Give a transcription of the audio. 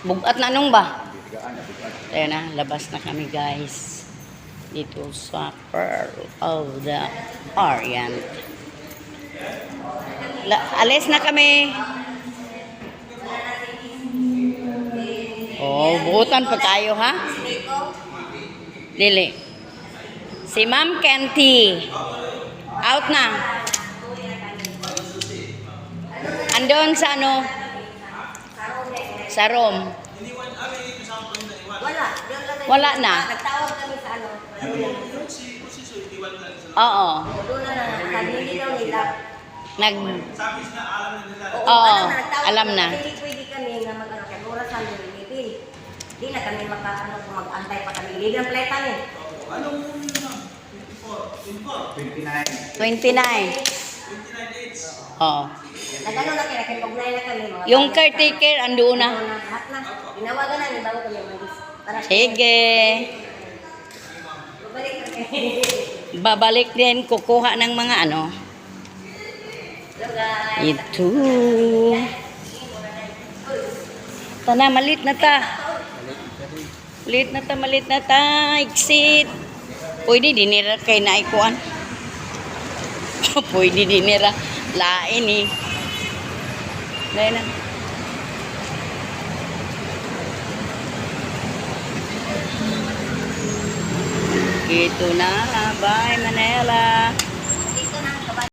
Bugat na nung ba? Ayan na, labas na kami guys. Dito sa Pearl of the Orient. Alis na kami. Oh, buutan pa tayo ha? Lili. Si Ma'am Kenty. Out na. Andon sa ano? Sa room. Wala na. Nagtawag kami sa ano. Oo. Doon na sabi hindi daw nila. Oo, alam na. Hindi pwede kami na mag-ano kaya oras sa limitin. Hindi na kami mag-antay pa kami. Hindi ng platan eh. Anong 29. 29. Oo. Nagano na kaya kinpagnay na kami. Yung caretaker, ando na. Lahat na. Ginawagan na ni bago kami magis. Sige. Babalik na kami. Babalik din, kukuha ng mga ano. Hello guys. Ito. Tana, malit na ta. Malit na ta. Exit. Pwede dinira kay naikuan. Pwede dinira. Lain eh. Lain na. Ito na. Bye, Manila.